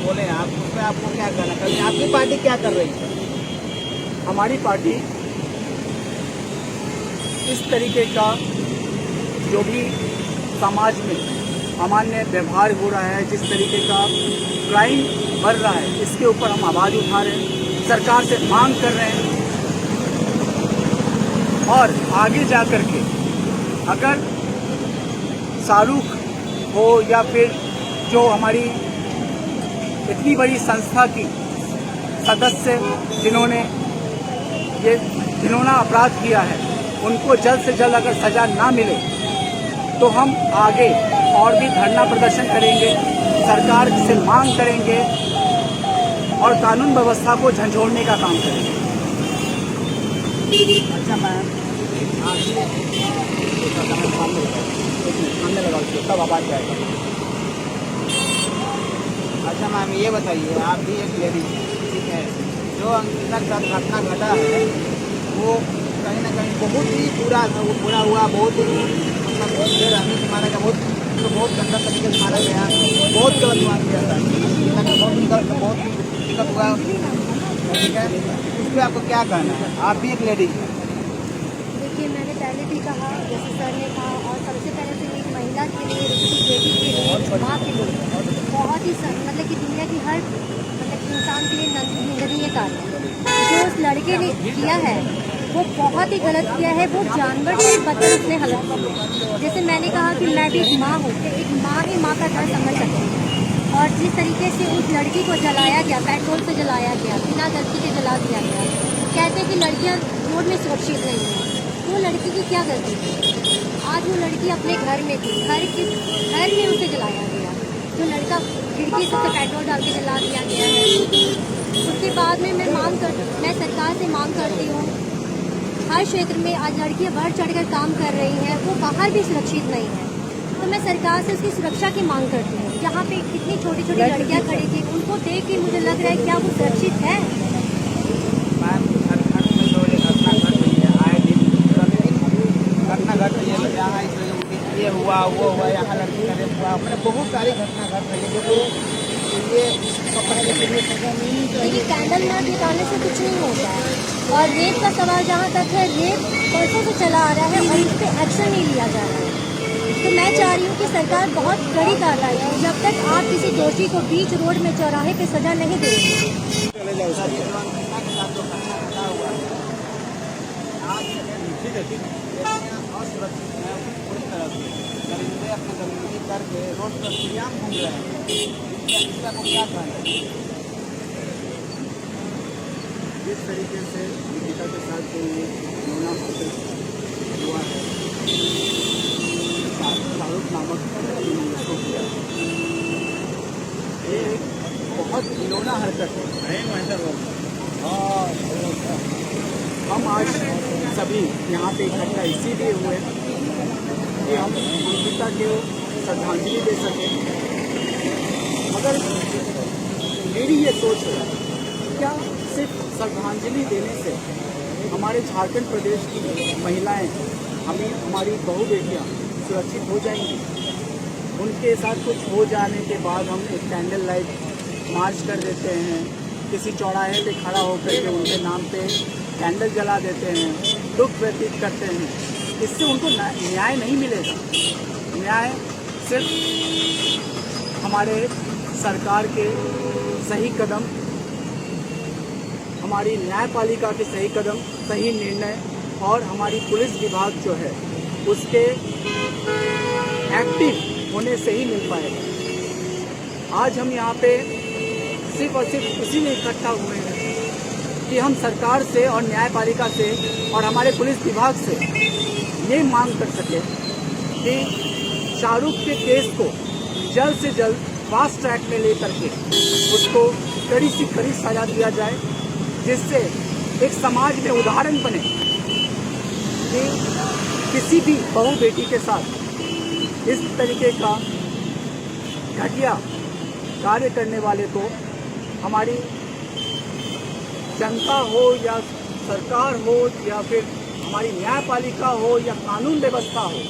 बोले आप, उसमें आपको क्या कहना चाहिए? आपकी पार्टी क्या कर रही है? हमारी पार्टी इस तरीके का जो भी समाज में अमान्य व्यवहार हो रहा है, जिस तरीके का क्राइम बढ़ रहा है, इसके ऊपर हम आवाज़ उठा रहे हैं, सरकार से मांग कर रहे हैं। और आगे जा कर के अगर शाहरुख हो या फिर जो हमारी इतनी बड़ी संस्था की सदस्य जिन्होंने ये घिनौना अपराध किया है, उनको जल्द से जल्द अगर सज़ा ना मिले तो हम आगे और भी धरना प्रदर्शन करेंगे, सरकार से मांग करेंगे और कानून व्यवस्था को झंझोड़ने का काम करेंगे। अच्छा मैम, सामने लगा तब आवाज़ जाएगा। अच्छा मैम, ये बताइए, आप भी एक लेडीज हैं, ठीक है, जो अंकिता का घटना घटा है वो कहीं ना कहीं बहुत ही बुरा हुआ, बहुत ही मतलब बेरहमी से मारा गया, बहुत गंदा तरीके से मारा गया, बहुत गलत मार दिया था, बहुत दिक्कत हुआ, ठीक है। उस पर आपको क्या कहना है? आप भी एक लेडीज हैं। देखिए, मैंने पहले भी कहा, जैसे सर ने कहा, और सबसे पहले तो एक महिला के लिए, एक बेटी के लिए, एक माँ के लिए बहुत ही मतलब कि दुनिया की हर मतलब इंसान के लिए निंदनीय कार्य जो उस लड़के ने किया है वो बहुत ही गलत किया है। वो जानवर से बदतर उसने हालत की। जैसे मैंने कहा कि मैं भी एक माँ हूँ, एक माँ ही माँ का दर्द समझ सकती है। और जिस तरीके से उस लड़की को जलाया गया, पेट्रोल से जलाया गया, बिना गलती के जला दिया गया, कहते हैं कि लड़कियाँ रोड में सुरक्षित नहीं हैं। वो लड़की की क्या गलती थी? आज वो लड़की अपने घर में थी, घर में उसे जलाया गया। जो लड़का खिड़की से पेट्रोल डाल के जला दिया गया है। उसके बाद में मैं सरकार से मांग करती हूँ, हर क्षेत्र में आज लड़कियाँ बढ़ चढ़कर काम कर रही हैं, वो बाहर भी सुरक्षित नहीं है। तो मैं सरकार से उसकी सुरक्षा की मांग करती हूँ। जहाँ पे कितनी छोटी छोटी लड़कियाँ खड़ी थी, उनको देख के मुझे लग रहा है क्या वो सुरक्षित है? मैम, घर में जो ये घटना घट रही है, आए दिन घटना घट रही है, यहाँ ये हुआ, वो हुआ, यहाँ लड़की का रेप हुआ, मैंने बहुत सारी घटना घट रही है, जो ये पकड़ने के लिए सजा मिलनी चाहिए। देखिए, कैंडल मार्च निकालने से कुछ नहीं होता है। और रेप का सवाल जहाँ तक है, रेप परसों से चला आ रहा है और इस पर एक्शन नहीं लिया जा रहा है। तो मैं चाह रही हूँ कि सरकार बहुत कड़ी कार्रवाई करे। जब तक आप किसी दोषी को बीच रोड में चौराहे पे सजा नहीं देंगे। असुरक्षित है पूरी तरह से, दरिंदे अपने गंदगी करके रोड पर खुलेआम घूम रहे हैं, इसका को क्या कहना है? जिस तरीके से निकिता के साथ जो ये घिनौना हुआ है, शाहरुख नामक उसको किया, ये एक बहुत घिनौना हरकत है। हम आज सभी यहाँ पे इकट्ठा इसीलिए हुए कि हम अंकिता को श्रद्धांजलि दे सकें। मगर मेरी ये सोच है, क्या सिर्फ श्रद्धांजलि देने से हमारे झारखंड प्रदेश की महिलाएं, हमारी बहू बेटियाँ सुरक्षित हो जाएंगी? उनके साथ कुछ हो जाने के बाद हम एक कैंडल लाइट मार्च कर देते हैं, किसी चौराहे पे खड़ा होकर के उनके नाम पे कैंडल जला देते हैं, दुख व्यतीत करते हैं, इससे उनको न्याय नहीं मिलेगा। न्याय सिर्फ हमारे सरकार के सही कदम, हमारी न्यायपालिका के सही कदम, सही निर्णय और हमारी पुलिस विभाग जो है उसके एक्टिव होने से ही मिल पाएगा। आज हम यहाँ पे सिर्फ और सिर्फ इसीलिए इकट्ठा हुए हैं कि हम सरकार से और न्यायपालिका से और हमारे पुलिस विभाग से ये मांग कर सके कि शाहरुख के केस को जल्द से जल्द फास्ट ट्रैक में ले करके उसको कड़ी से कड़ी सजा दिया जाए, जिससे एक समाज में उदाहरण बने कि किसी भी बहू बेटी के साथ इस तरीके का घटिया कार्य करने वाले को हमारी जनता हो या सरकार हो या फिर हमारी न्यायपालिका हो या कानून व्यवस्था हो,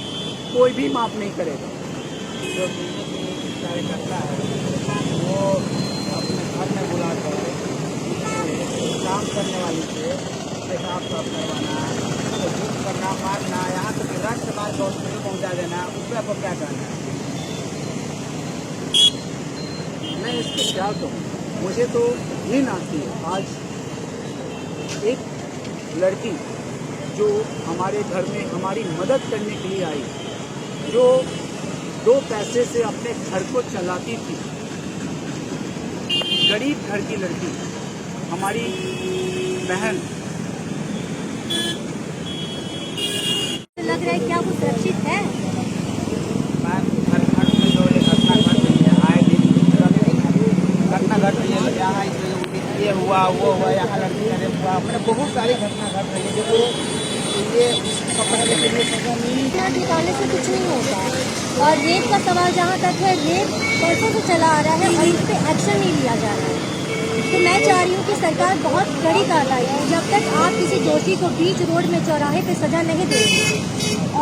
कोई भी माफ नहीं करेगा। जो कार्यकर्ता है वो क्या कहूँ, मुझे तो घिन आती है। आज एक लड़की जो हमारे घर में हमारी मदद करने के लिए आई, जो 2 पैसे से अपने घर को चलाती थी, गरीब घर की लड़की, हमारी बहन, लग रहा है क्या वो सुरक्षित है? मैम घर घर में जो ये घटना घट रही है, आए दिन घटना घट रही है, यहाँ ये हुआ वो हुआ, यहाँ लड़की का रेप हुआ, मैंने बहुत सारी घटना घट रही है जो ये पकड़ने के लिए सजा मिली। इतना निकालने से कुछ नहीं होगा। और रेप का सवाल जहाँ तक है, रेप परसों से चला आ रहा है और इस पर एक्शन नहीं लिया जा रहा है। तो मैं चाह रही हूँ कि सरकार बहुत कड़ी कार्रवाई करे। जब तक आप किसी दोषी को बीच रोड में चौराहे पे सजा नहीं देंगे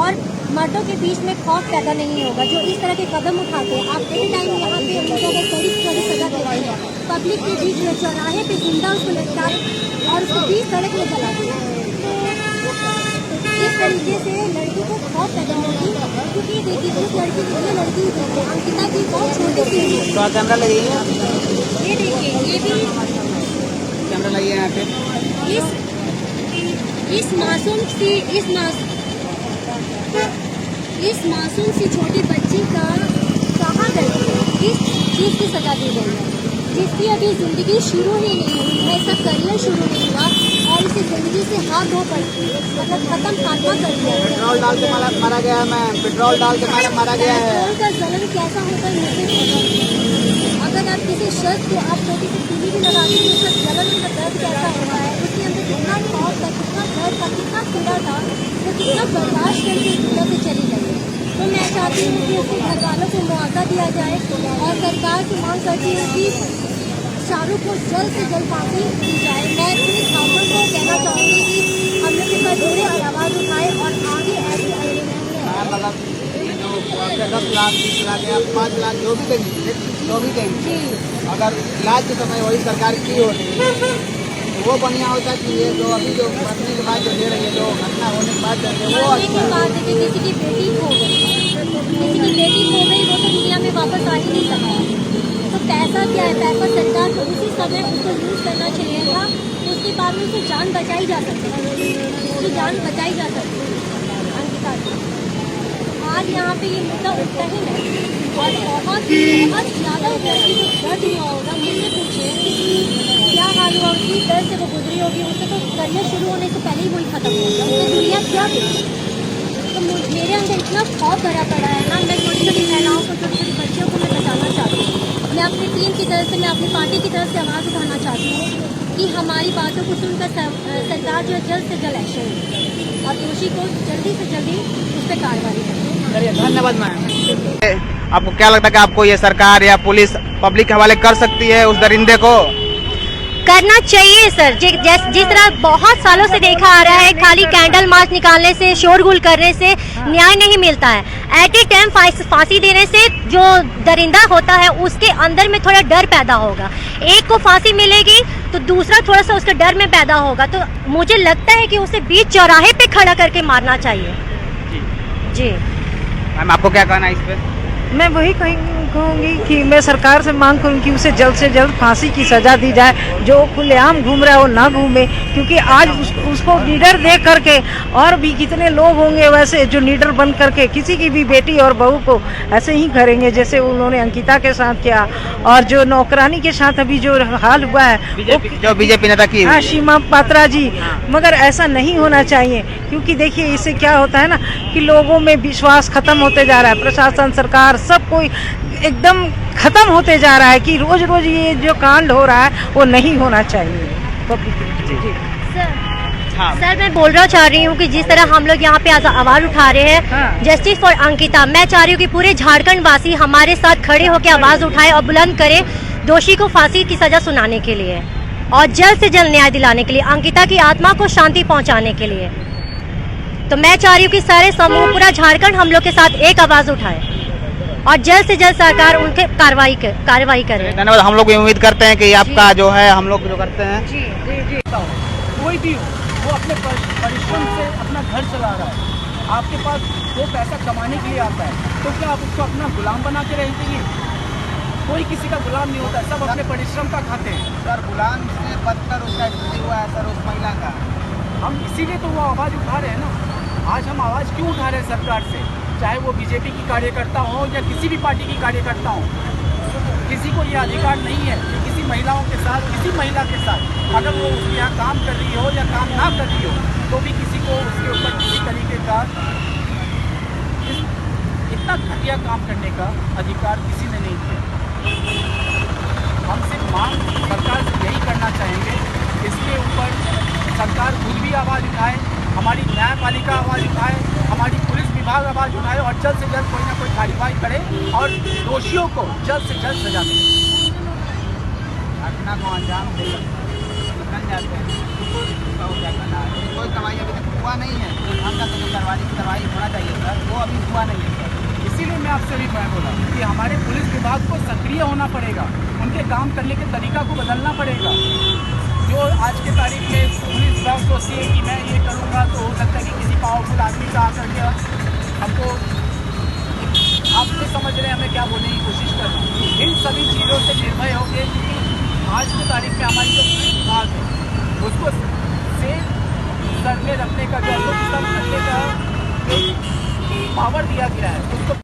और मर्दों के बीच में खौफ पैदा नहीं होगा, जो इस तरह के कदम उठाते हैं, आप एनी टाइम यहाँ पे उनको अगर कड़ी सजा देते हैं, पब्लिक के बीच में चौराहे पे जिंदा उसको लटका और उसको बीच सड़क में चलाते हैं, इस तरीके से लड़की को खौफ पैदा होगी। क्योंकि देखिए उस लड़की के लिए लड़की अंकिता की बहुत छोटी सी है। तो कैमरा लगी है, ये देखिए, ये भी कैमरा लगी है यहाँ पे। इस मासूम सी छोटी बच्ची का कहाँ गलती है? किस चीज़ की सजा दी गई है? जिसकी अभी ज़िंदगी शुरू ही नहीं हुई है, इसका करियर शुरू नहीं हुआ और इसे ज़िंदगी से हाथ धो कर मतलब खत्म खात्मा कर दिया है। पेट्रोल डाल के मारा गया है मैम, पेट्रोल डाल के मारा गया है। पेट्रोल का जलन कैसा होता है मुझे पता नहीं। अगर आप किसी शख्स को आप छोटी सी तीली भी लगा देंगे, उसका जलन, उसका दर्द कैसा होता है, उसके अंदर कितना खौफ था, कितना डर था, कितना पीड़ा था, वो कितना बर्दाश्त करके इस दुनिया से चली गई है। तो मैं चाहती हूँ कि उसके घर वालों को मुआवजा दिया जाए और सरकार से मांग करती हूँ कि शाहरुख को जल्द से जल्द फांसी दी जाए। मैं पूरे झारखंड को कहना चाहूँगी कि हम लोग के साथ जुड़े और आवाज़ उठाए और आगे ऐसे मतलब ये जो 10 लाख 20 लाख या 5 लाख जो भी देंगे, जी अगर इलाज के समय वही सरकार की होती तो वो बढ़िया होता कि ये जो अभी जो मरने के बाद जो दे रही है, जो घटना होने के बाद दे रही है वो मरने के बाद देखिए किसी की बेटी खो गई, वो तो दुनिया में वापस आ ही नहीं सका। तो पैसा क्या है? पैसा सरकार को उसी समय उसको यूज़ करना चाहिए था, उसके बाद में उसकी जान बचाई जा सकती है, उसकी जान बचाई जा सकती है अंकिता की। आज यहाँ पे ये मुद्दा उठता ही नहीं और बहुत ज़्यादा लड़की को दर्द हुआ होगा। मुझसे पूछिए क्या हाल हुआ उसकी, दर्द से वो गुजरी होगी, उसका तो करियर शुरू होने से पहले ही वही खत्म हो गया, उसकी दुनिया क्या थी। तो मेरे अंदर इतना खौफ भरा पड़ा है ना, मैं छोटी छोटी महिलाओं को, छोटी छोटी बच्चियों को मैं बचाना चाहती हूँ। मैं अपनी टीम की तरफ से, मैं अपनी पार्टी की तरफ से आवाज़ उठाना चाहती हूँ कि हमारी बातों को सुनकर सरकार जो है जल्द से जल्द एक्शन ले और दोषी को जल्दी से जल्दी उस पर कार्रवाई करे। धन्यवाद मैम। आपको क्या लगता है कि आपको ये सरकार या पुलिस पब्लिक के हवाले कर सकती है उस दरिंदे को? करना चाहिए सर। जिस तरह बहुत सालों से देखा आ रहा है, खाली कैंडल मार्च निकालने से, शोरगुल करने से न्याय नहीं मिलता है। एट ए टाइम फांसी देने से जो दरिंदा होता है उसके अंदर में थोड़ा डर पैदा होगा। एक को फांसी मिलेगी तो दूसरा थोड़ा सा उसके डर में पैदा होगा। तो मुझे लगता है कि उसे बीच चौराहे पे खड़ा करके मारना चाहिए। जी मैम आपको क्या कहना है इस पे? मैं वही कहूँगी कि मैं सरकार से मांग करूँ कि उसे जल्द से जल्द फांसी की सज़ा दी जाए। जो खुलेआम घूम रहा है वो ना घूमे, क्योंकि आज उसको लीडर देख करके और भी कितने लोग होंगे वैसे जो लीडर बन करके किसी की भी बेटी और बहू को ऐसे ही करेंगे जैसे उन्होंने अंकिता के साथ किया और जो नौकरानी के साथ अभी जो हाल हुआ है जो बीजेपी नेता की। हाँ, सीमा पात्रा जी। मगर ऐसा नहीं होना चाहिए, क्योंकि देखिए इससे क्या होता है ना कि लोगों में विश्वास खत्म होते जा रहा है। प्रशासन, सरकार, सब कोई एकदम खत्म होते जा रहा है कि रोज रोज ये जो कांड हो रहा है वो नहीं होना चाहिए। सर मैं बोलना चाह रही हूँ कि जिस तरह हम लोग यहाँ पे आवाज उठा रहे हैं जस्टिस फॉर अंकिता, मैं चाह रही हूँ कि पूरे झारखंड वासी हमारे साथ खड़े होकर आवाज उठाए और बुलंद करे दोषी को फांसी की सजा सुनाने के लिए और जल्द से जल्द न्याय दिलाने के लिए, अंकिता की आत्मा को शांति पहुँचाने के लिए। तो मैं चाह रही हूँ कि सारे समूह, पूरा झारखंड हम लोग के साथ एक आवाज उठाए और जल्द से जल्द सरकार उनके कार्रवाई करे। धन्यवाद। हम लोग भी उम्मीद करते हैं कि आपका जो है हम लोग जो करते हैं कोई भी हो, वो अपने परिश्रम से अपना घर चला रहा है, आपके पास वो पैसा कमाने के लिए आता है, तो क्या आप उसको अपना गुलाम बना के रहेंगे? कोई किसी का गुलाम नहीं होता, सब अपने परिश्रम का खाते हैं। सर गुलाम से बदतर उसका स्थिति हुआ है सर उस महिला का। हम इसीलिए तो वो आवाज़ उठा रहे हैं ना। आज हम आवाज़ क्यों उठा रहे हैं सरकार से, चाहे वो बीजेपी की कार्यकर्ता हो या किसी भी पार्टी की कार्यकर्ता हो, किसी को ये अधिकार नहीं है कि किसी महिलाओं के साथ, किसी महिला के साथ अगर वो उसके यहाँ काम कर रही हो या काम ना कर रही हो तो भी किसी को उसके ऊपर किसी तरीके का इतना घटिया काम करने का अधिकार किसी ने नहीं दिया। हम सिर्फ मांग सरकार से यही करना चाहेंगे, इसके ऊपर सरकार खुद भी आवाज़ उठाए, हमारी न्यायपालिका आवाज़ उठाए, हमारी पुलिस विभाग आवाज़ उठाए और जल्द से जल्द कोई ना कोई कार्रवाई करे और दोषियों को जल्द से जल्द सजा मिले। घटना को अंजाम दे निकल जाते हैं तो क्या करना है। कोई कार्रवाई अभी तक हुआ नहीं है। हमका तो कार्रवाई होना चाहिए सर, वो अभी हुआ नहीं है सर। इसीलिए मैं आपसे भी मैं बोला कि हमारे पुलिस विभाग को सक्रिय होना पड़ेगा, उनके काम करने के तरीका को बदलना पड़ेगा। जो आज के तारीख में पुलिस विभाग सोचती है कि मैं ये करूँगा तो हो सकता है कि किसी पावरफुल आदमी का आकर के हमको, आप तो समझ रहे हैं हमें क्या बोलने की कोशिश कर रहा हूँ। इन सभी चीज़ों से निर्भय हो गए क्योंकि आज की तारीख में हमारी जो पुलिस विभाग है उसको से सर में रखने का, जो रखने का जो पावर दिया गया है उसको